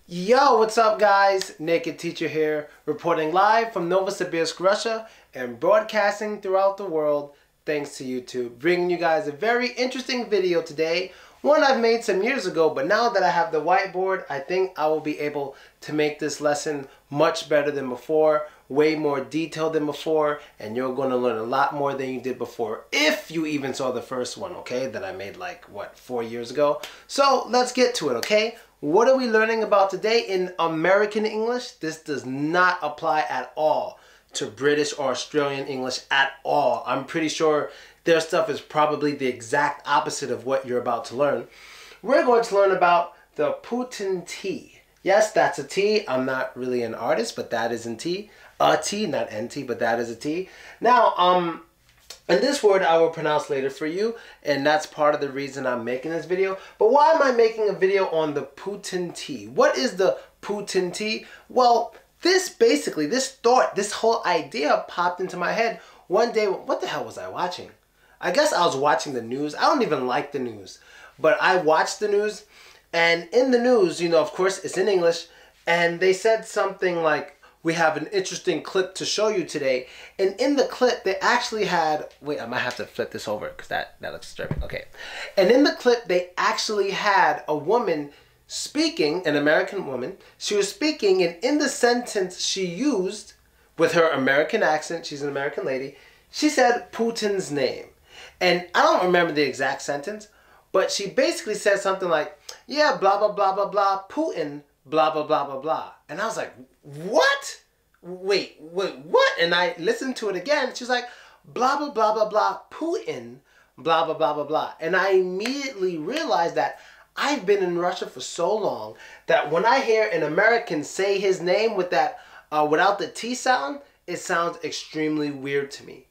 Yo, what's up guys? Naked Teacher here, reporting live from Novosibirsk, Russia, and broadcasting throughout the world thanks to YouTube. Bringing you guys a very interesting video today, one I've made some years ago, but now that I have the whiteboard, I think I will be able to make this lesson much better than before, way more detailed than before, and you're going to learn a lot more than you did before, if you even saw the first one, okay, that I made like, what, 4 years ago? So let's get to it, okay? What are we learning about today in American English? This does not apply at all to British or Australian English at all. I'm pretty sure their stuff is probably the exact opposite of what you're about to learn. We're going to learn about the Putin T. Yes, that's a T. I'm not really an artist, but that is in T. A T, not NT, but that is a T. Now, and this word I will pronounce later for you, and that's part of the reason I'm making this video. But why am I making a video on the Putin T? What is the Putin T? Well, this thought, this whole idea popped into my head one day. What the hell was I watching? I guess I was watching the news. I don't even like the news, but I watched the news, and in the news, you know, of course, it's in English, and they said something like, we have an interesting clip to show you today. And in the clip, they actually had, wait, I might have to flip this over because that looks disturbing. Okay. And in the clip, they actually had a woman speaking, an American woman. She was speaking, and in the sentence she used, with her American accent, she's an American lady, she said Putin's name. And I don't remember the exact sentence, but she basically said something like, yeah, blah, blah, blah, blah, blah, Putin, blah, blah, blah, blah, blah. And I was like, what? Wait, what? And I listened to it again. She was like, blah, blah, blah, blah, blah, Putin, blah, blah, blah, blah, blah. And I immediately realized that I've been in Russia for so long that when I hear an American say his name with that, without the T sound, it sounds extremely weird to me.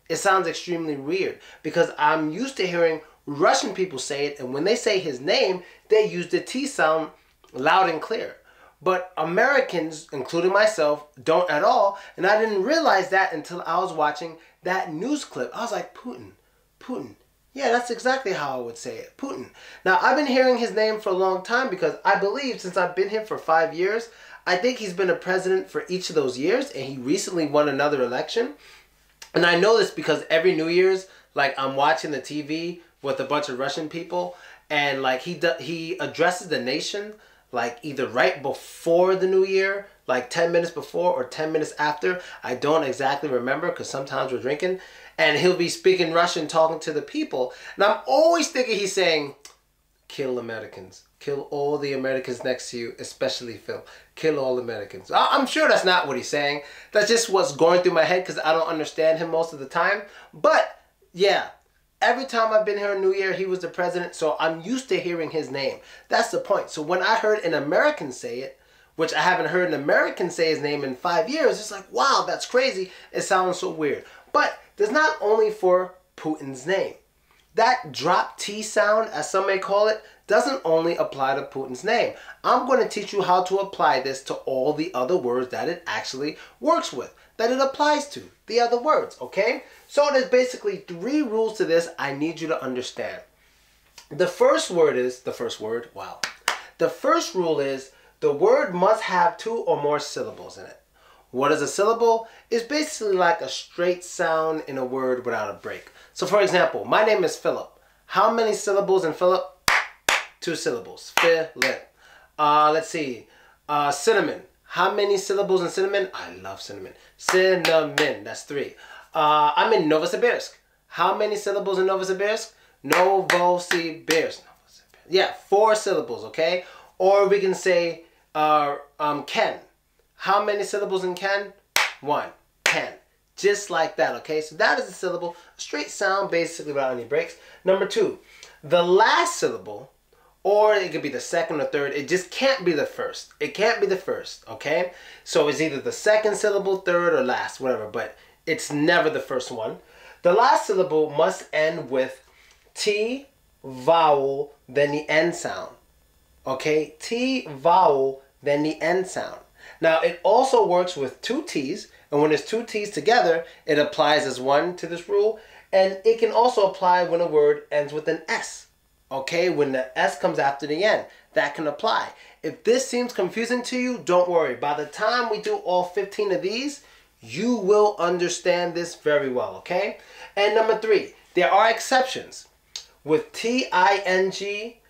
It sounds extremely weird because I'm used to hearing Russian people say it, and when they say his name, they use the T sound loud and clear. But Americans, including myself, don't at all. And I didn't realize that until I was watching that news clip. I was like, Putin, Putin. Yeah, that's exactly how I would say it, Putin. Now, I've been hearing his name for a long time because I believe since I've been here for 5 years, I think he's been a president for each of those years, and he recently won another election. And I know this because every New Year's, like, I'm watching the TV with a bunch of Russian people, and like he addresses the nation like either right before the new year, like 10 minutes before or 10 minutes after. I don't exactly remember because sometimes we're drinking. And he'll be speaking Russian, talking to the people. And I'm always thinking he's saying, kill Americans. Kill all the Americans next to you, especially Phil. Kill all Americans. I'm sure that's not what he's saying. That's just what's going through my head because I don't understand him most of the time. But yeah. Every time I've been here in New Year, he was the president, so I'm used to hearing his name. That's the point. So when I heard an American say it, which I haven't heard an American say his name in 5 years, it's like, wow, that's crazy. It sounds so weird. But there's not only for Putin's name. That drop T sound, as some may call it, doesn't only apply to Putin's name. I'm going to teach you how to apply this to all the other words that it actually works with, that it applies to, the other words, okay? So there's basically 3 rules to this I need you to understand. The first word is, the first rule is the word must have 2 or more syllables in it. What is a syllable? It's basically like a straight sound in a word without a break. So for example, my name is Philip. How many syllables in Philip? 2 syllables. Philip. Let's see. Cinnamon. How many syllables in cinnamon? I love cinnamon. Cinnamon. That's 3. I'm in Novosibirsk. How many syllables in Novosibirsk? Novosibirsk. Yeah, 4 syllables, okay? Or we can say Ken. How many syllables in Ken? 1. Ken. Just like that, okay? So that is a syllable. A straight sound, basically, without any breaks. Number 2, the last syllable, or it could be the second or third. It just can't be the first. It can't be the first, okay? So it's either the second syllable, third, or last, whatever. But it's never the first one. The last syllable must end with T vowel, then the N sound. Okay? T vowel, then the N sound. Now, it also works with 2 T's. And when there's 2 T's together, it applies as 1 to this rule. And it can also apply when a word ends with an S. Okay, when the S comes after the N. that can apply. If this seems confusing to you, don't worry. By the time we do all 15 of these, you will understand this very well, okay? And number 3, there are exceptions. With T-I-N-G,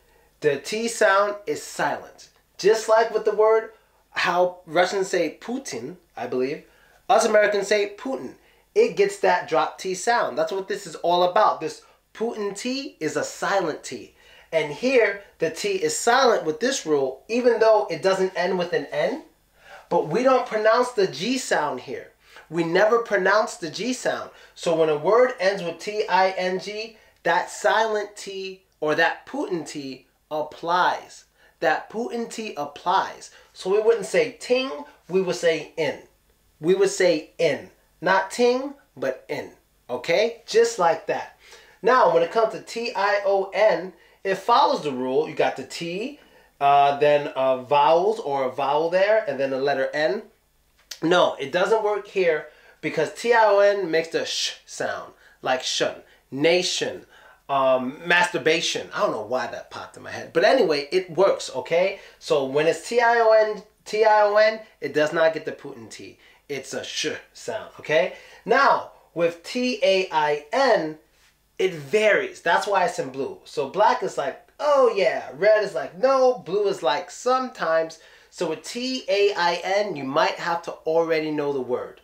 the T sound is silent. Just like with the word, how Russians say Putin, I believe, us Americans say Putin. It gets that drop T sound. That's what this is all about. This Putin T is a silent T. And here, the T is silent with this rule, even though it doesn't end with an N. But we don't pronounce the G sound here. We never pronounce the G sound. So when a word ends with T-I-N-G, that silent T or that Putin T applies. That Putin T applies. So we wouldn't say ting, we would say in. We would say in. Not ting, but in. Okay? Just like that. Now, when it comes to T-I-O-N, it follows the rule. You got the T, then vowels or a vowel there, and then the letter N. No, it doesn't work here because T-I-O-N makes the sh sound, like shun, nation, masturbation. I don't know why that popped in my head. But anyway, it works, okay? So when it's T-I-O-N, it does not get the Putin T. It's a sh sound, okay? Now, with T-A-I-N, it varies. That's why it's in blue. So black is like, oh yeah. Red is like, no. Blue is like, sometimes. So with T-A-I-N, you might have to already know the word.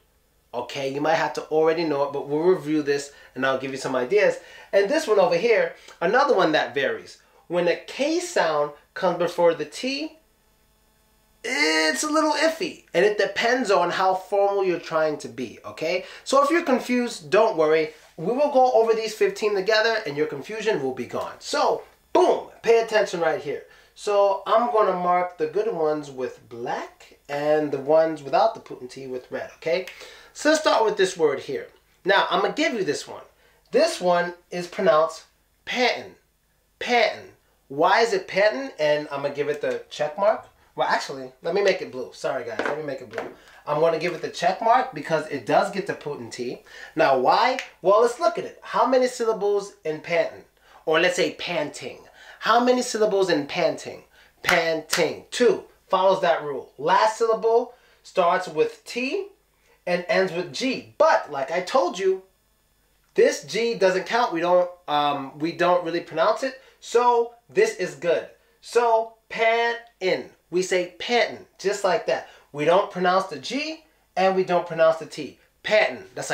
Okay, you might have to already know it, but we'll review this and I'll give you some ideas. And this one over here, another one that varies. When a K sound comes before the T, it's a little iffy. And it depends on how formal you're trying to be, okay? So if you're confused, don't worry. We will go over these 15 together and your confusion will be gone. So, boom, pay attention right here. So I'm going to mark the good ones with black and the ones without the Putin T with red, okay? So let's start with this word here. Now, I'm going to give you this one. This one is pronounced patent. Patent. Why is it patent? And I'm going to give it the check mark. Well, actually, let me make it blue. Sorry, guys. Let me make it blue. I'm going to give it the check mark because it does get the Putin T. Now, why? Well, let's look at it. How many syllables in patent? Or let's say panting. How many syllables in panting? Panting. 2 follows that rule. Last syllable starts with T and ends with G. But like I told you, this G doesn't count. We don't really pronounce it. So this is good. So pan-in. We say pantin, just like that. We don't pronounce the G and we don't pronounce the T. Pantin. That's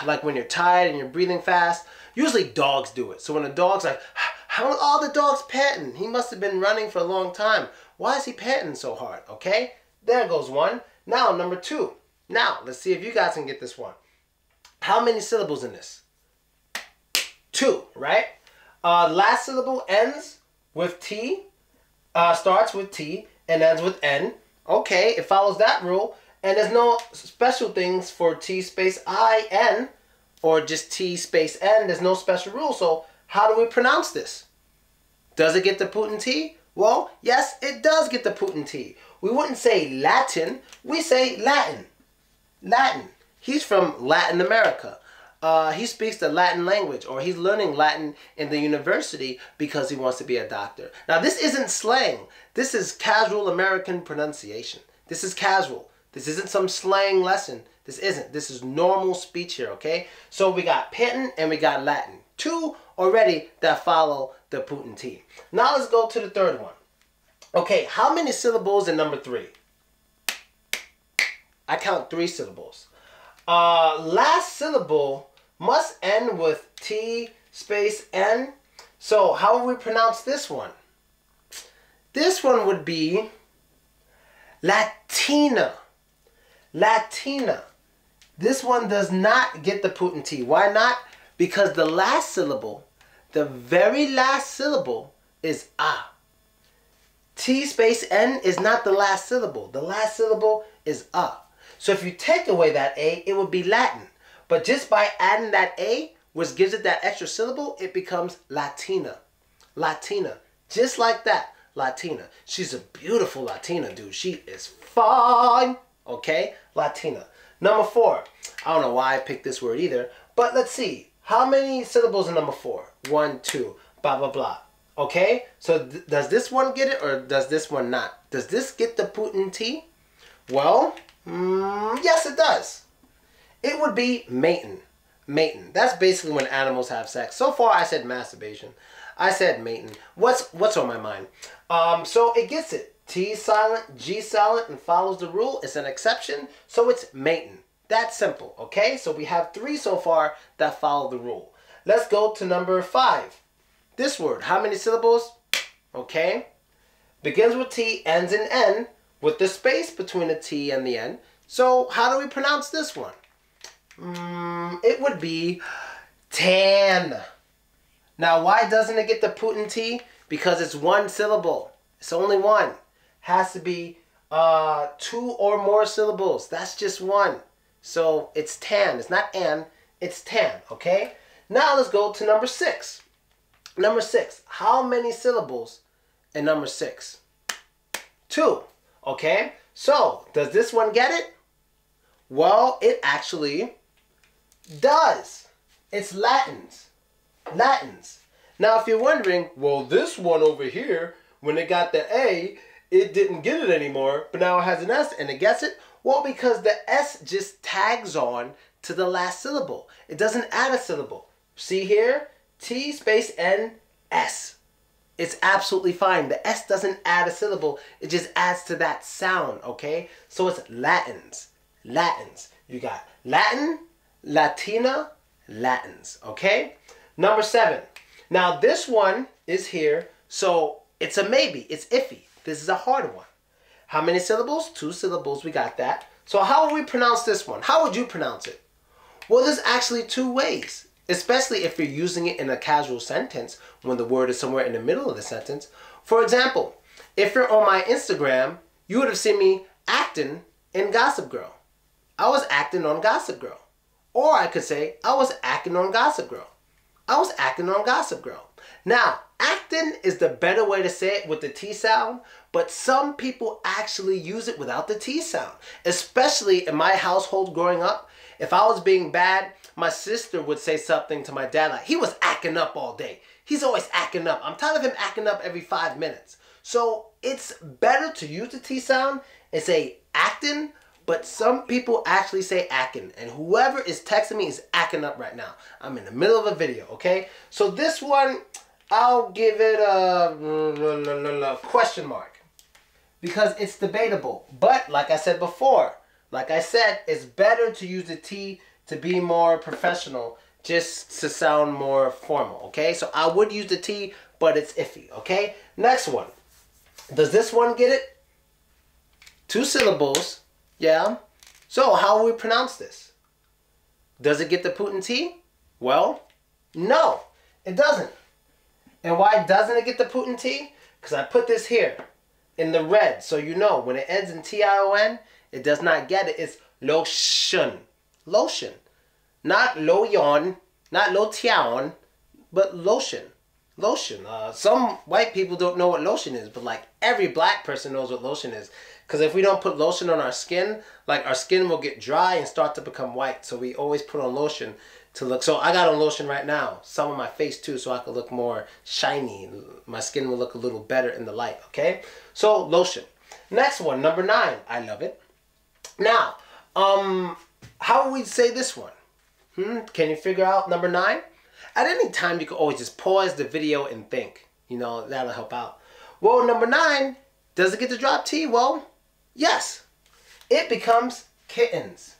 like when you're tired and you're breathing fast. Usually dogs do it. So when a dog's like, how are all the dogs panting? He must have been running for a long time. Why is he panting so hard? Okay, there goes one. Now, number 2. Now, let's see if you guys can get this one. How many syllables in this? 2, right? Last syllable ends with T, starts with T, and ends with N. Okay, it follows that rule. And there's no special things for T space I-N or just T space N. There's no special rule. So how do we pronounce this? Does it get the Putin T? Well, yes, it does get the Putin T. We wouldn't say Latin. We say Latin. Latin. He's from Latin America. He speaks the Latin language, or he's learning Latin in the university because he wants to be a doctor. Now, this isn't slang. This is casual American pronunciation. This is casual. This isn't some slang lesson. This isn't. This is normal speech here, okay? So we got Pantin and we got Latin. 2 already that follow the Putin T. Now let's go to the third one. Okay, how many syllables in number 3? I count 3 syllables. Last syllable must end with T space N. So how would we pronounce this one? This one would be Latina. Latina. This one does not get the Putin T. Why not? Because the last syllable, the very last syllable is ah. T space N is not the last syllable. The last syllable is ah. So if you take away that A, it would be Latin. But just by adding that A, which gives it that extra syllable, it becomes Latina. Latina. Just like that. Latina. She's a beautiful Latina, dude. She is fine. Okay? Latina. Number 4. I don't know why I picked this word either. But let's see. How many syllables in number 4? 1, 2, blah, blah, blah. Okay, so does this one get it or does this one not? Does this get the Putin T? Well, yes it does. It would be mating. Mating. That's basically when animals have sex. So far I said masturbation. I said mating. What's on my mind? So it gets it. T is silent, G silent, and follows the rule. It's an exception, so it's mating. That's simple, okay? So we have 3 so far that follow the rule. Let's go to number 5. This word, how many syllables? Okay. Begins with T, ends in N, with the space between the T and the N. So how do we pronounce this one? It would be tan. Now, why doesn't it get the Putin T? Because it's 1 syllable. It's only 1. Has to be 2 or more syllables. That's just 1. So it's tan. It's not an. It's tan. Okay. Now let's go to number 6. Number 6. How many syllables in number 6? 2. Okay. So does this one get it? Well, it actually does. It's Latins. Latins. Now, if you're wondering, well, this one over here, when it got the A, it didn't get it anymore, but now it has an S and it gets it. Well, because the S just tags on to the last syllable. It doesn't add a syllable. See here? T space N S. It's absolutely fine. The S doesn't add a syllable. It just adds to that sound, okay? So it's Latins. Latins. You got Latin, Latina, Latins, okay? Number 7. Now this one is here, so it's a maybe. It's iffy. This is a hard one. How many syllables? 2 syllables. We got that. So how would we pronounce this one? How would you pronounce it? Well, there's actually 2 ways, especially if you're using it in a casual sentence when the word is somewhere in the middle of the sentence. For example, if you're on my Instagram, you would have seen me acting in Gossip Girl. I was acting on Gossip Girl. Or I could say, I was acting on Gossip Girl. I was acting on Gossip Girl. Now, acting is the better way to say it with the T sound, but some people actually use it without the T sound. Especially in my household growing up, if I was being bad, my sister would say something to my dad like, he was acting up all day. He's always acting up. I'm tired of him acting up every 5 minutes. So it's better to use the T sound and say acting, but some people actually say acting. And whoever is texting me is acting up right now. I'm in the middle of a video, okay? So this one, I'll give it a question mark. Because it's debatable. But like I said before, it's better to use the T to be more professional, just to sound more formal, okay? So I would use the T, but it's iffy, okay? Next one. Does this one get it? 2 syllables. Yeah. So how will we pronounce this? Does it get the Putin T? Well, no, it doesn't. And why doesn't it get the Putin T? Because I put this here in the red, so you know when it ends in T-I-O-N, it does not get it. It's lotion. Lotion. Not loyon, not lotion, but lotion. Lotion. Some white people don't know what lotion is, but like every black person knows what lotion is. Because if we don't put lotion on our skin, like our skin will get dry and start to become white. So we always put on lotion to look. So I got on lotion right now. Some on my face too, so I could look more shiny. My skin will look a little better in the light, okay? So lotion. Next one, number 9. I love it. Now, how would we say this one? Can you figure out number 9? At any time, you can always just pause the video and think. You know, that'll help out. Well, number 9, does it get to drop T? Well, yes. It becomes kittens.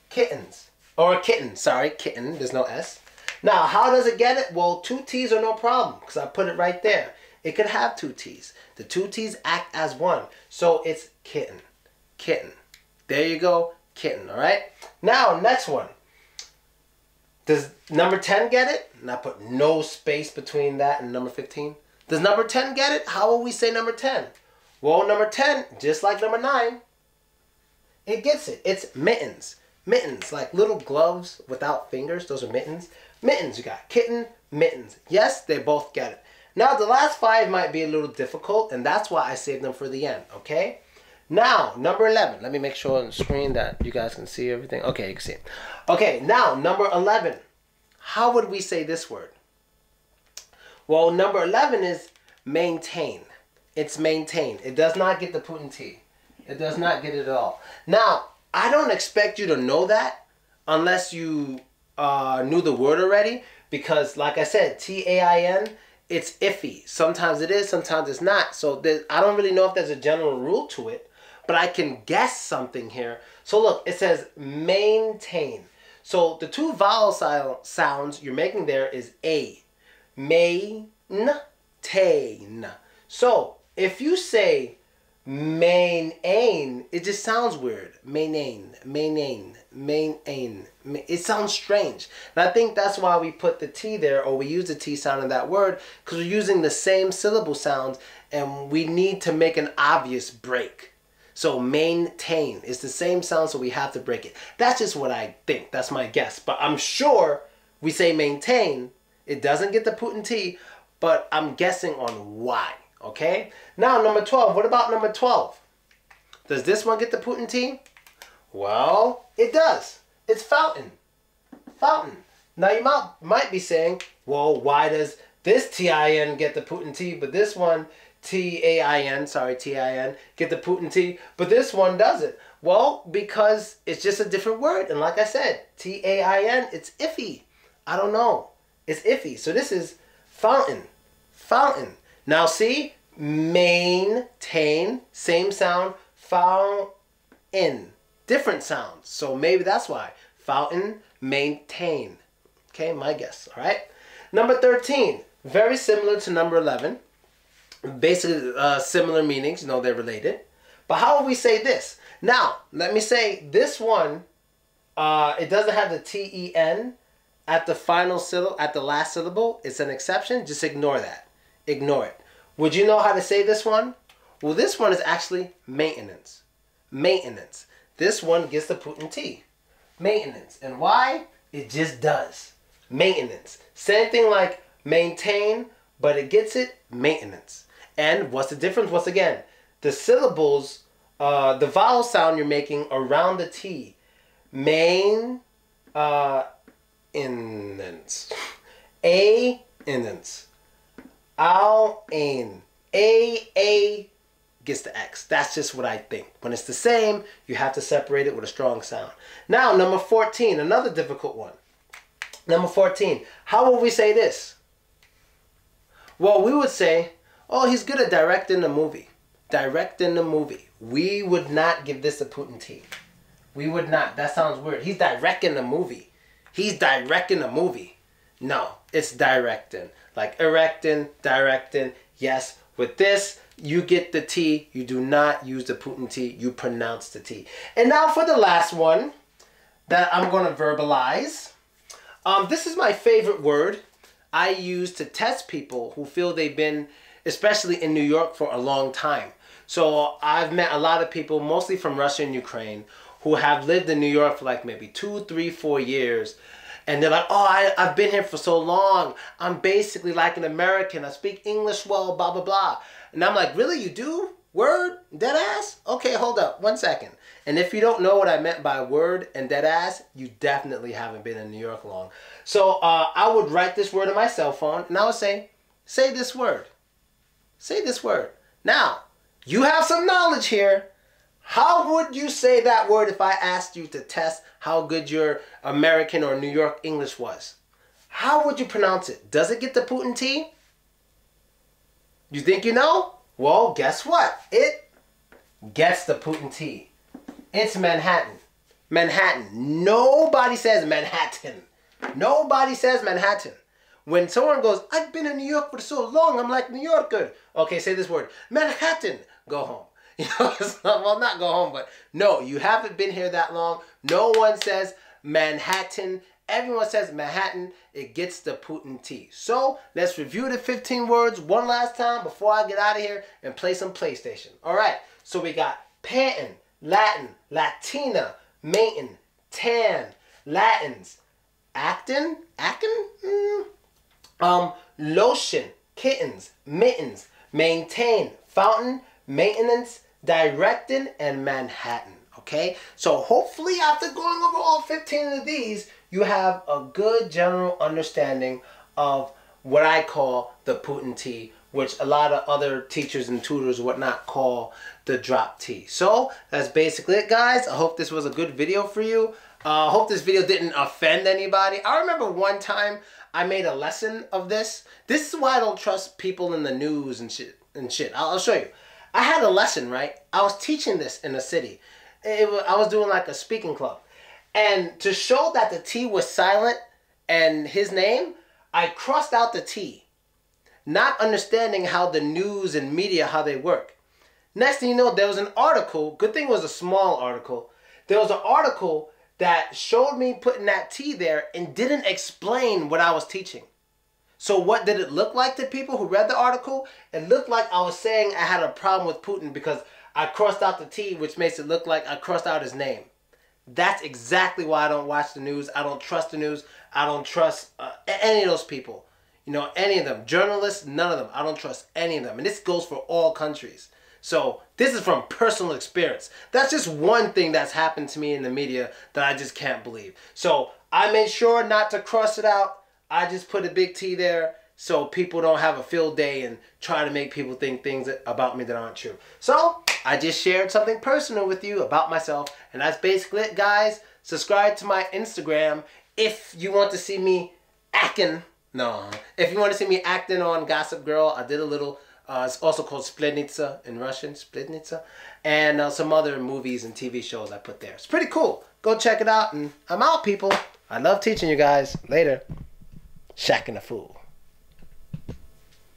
Kittens. Or kitten, sorry, kitten. There's no S. Now, how does it get it? Well, 2 T's are no problem because I put it right there. It could have 2 T's. The 2 T's act as 1. So it's kitten. Kitten. There you go. Kitten, all right? Now, next one. Does number 10 get it? And I put no space between that and number 15. Does number 10 get it? How will we say number 10? Well, number 10, just like number 9, it gets it. It's mittens. Mittens, like little gloves without fingers. Those are mittens. Mittens, you got kitten, mittens. Yes, they both get it. Now, the last 5 might be a little difficult, and that's why I saved them for the end, okay? Now, number 11. Let me make sure on the screen that you guys can see everything. Okay, you can see it. Okay, now, number 11. How would we say this word? Well, number 11 is maintain. It's maintain. It does not get the Putin T. It does not get it at all. Now, I don't expect you to know that unless you knew the word already, because like I said, T-A-I-N, it's iffy. Sometimes it is, sometimes it's not. So I don't really know if there's a general rule to it, but I can guess something here. So look, it says maintain. So the two vowel sounds you're making there is A. Maintain. So if you say main-ain, it just sounds weird. Main-ain. It sounds strange. And I think that's why we put the T there, or we use the T sound in that word, because we're using the same syllable sounds and we need to make an obvious break. So maintain is the same sound, so we have to break it. That's just what I think. That's my guess. But I'm sure we say maintain. It doesn't get the Putin T, but I'm guessing on why. Okay? Now, number 12. What about number 12? Does this one get the Putin T? Well, it does. It's fountain. Fountain. Now, you might be saying, well, why does this T-I-N get the Putin T, but this one, T-A-I-N, sorry, T-I-N, get the Putin T, but this one doesn't? Well, because it's just a different word. And like I said, T-A-I-N, it's iffy. I don't know. It's iffy. So this is fountain. Fountain. Now see, maintain, same sound, fountain, different sounds. So maybe that's why. Fountain, maintain. Okay, my guess, all right? Number 13, very similar to number 11. Basically similar meanings, you know, they're related. But how will we say this? Now, let me say this one, it doesn't have the T-E-N at the final syllable, at the last syllable. It's an exception. Just ignore that. Ignore it. Would you know how to say this one? Well, this one is actually maintenance. Maintenance. This one gets the Putin T. Maintenance. And why? It just does. Maintenance. Same thing like maintain, but it gets it maintenance. And what's the difference? Once again, the syllables, the vowel sound you're making around the T. Main, innance. A-innance. Ow-ain. A gets the X. That's just what I think. When it's the same, you have to separate it with a strong sound. Now, number 14, another difficult one. Number 14, how will we say this? Well, we would say, oh, he's good at directing the movie. Directing the movie. We would not give this a Putin T. We would not. That sounds weird. He's directing the movie. He's directing a movie. No, it's directing. Like erecting, directing. Yes, with this, you get the T. You do not use the Putin T. You pronounce the T. And now for the last one that I'm going to verbalize. This is my favorite word I use to test people who feel they've been, especially in New York, for a long time. So I've met a lot of people, mostly from Russia and Ukraine, who have lived in New York for like maybe 2, 3, 4 years. And they're like, oh, I've been here for so long. I'm basically like an American. I speak English well, blah, blah, blah. And I'm like, really? You do? Word? Dead ass? Okay, hold up. 1 second. And if you don't know what I meant by word and dead ass, you definitely haven't been in New York long. So I would write this word on my cell phone, and I would say this word. Say this word. Now, you have some knowledge here. How would you say that word if I asked you to test how good your American or New York English was? How would you pronounce it? Does it get the Putin T? You think you know? Well, guess what? It gets the Putin T. It's Manhattan. Manhattan. Nobody says Manhattan. Nobody says Manhattan. When someone goes, I've been in New York for so long, I'm like New Yorker. Okay, say this word. Manhattan. Go home. You know, it's not, well, not go home, but no, you haven't been here that long. No one says Manhattan. Everyone says Manhattan. It gets the Putin T. So let's review the 15 words one last time before I get out of here and play some PlayStation. All right, so we got pantin, Latin, Latina, matin, tan, Latins, actin, lotion, kittens, mittens, maintain, fountain, maintenance, directing, and Manhattan. Okay, so hopefully after going over all 15 of these, you have a good general understanding of what I call the Putin T, which a lot of other teachers and tutors would not call the drop T. So that's basically it, guys. I hope this was a good video for you. I hope this video didn't offend anybody. I remember one time I made a lesson of this. This is why I don't trust people in the news and shit. I'll show you. I had a lesson, right? I was teaching this in a city. I was doing like a speaking club. And to show that the T was silent and his name, I crossed out the T, not understanding how the news and media, how they work. Next thing you know, there was an article. Good thing it was a small article. There was an article that showed me putting that T there and didn't explain what I was teaching. So what did it look like to people who read the article? It looked like I was saying I had a problem with Putin because I crossed out the T, which makes it look like I crossed out his name. That's exactly why I don't watch the news. I don't trust the news. I don't trust any of those people. You know, any of them. Journalists, none of them. I don't trust any of them. And this goes for all countries. So this is from personal experience. That's just one thing that's happened to me in the media that I just can't believe. So I made sure not to cross it out. I just put a big T there so people don't have a field day and try to make people think things about me that aren't true. So I just shared something personal with you about myself. And that's basically it, guys. Subscribe to my Instagram if you want to see me acting. No. If you want to see me acting on Gossip Girl, I did a little. It's also called Splitnitsa in Russian, Splitnitsa. And some other movies and TV shows I put there. It's pretty cool. Go check it out. And I'm out, people. I love teaching you guys. Later. Shacking a fool.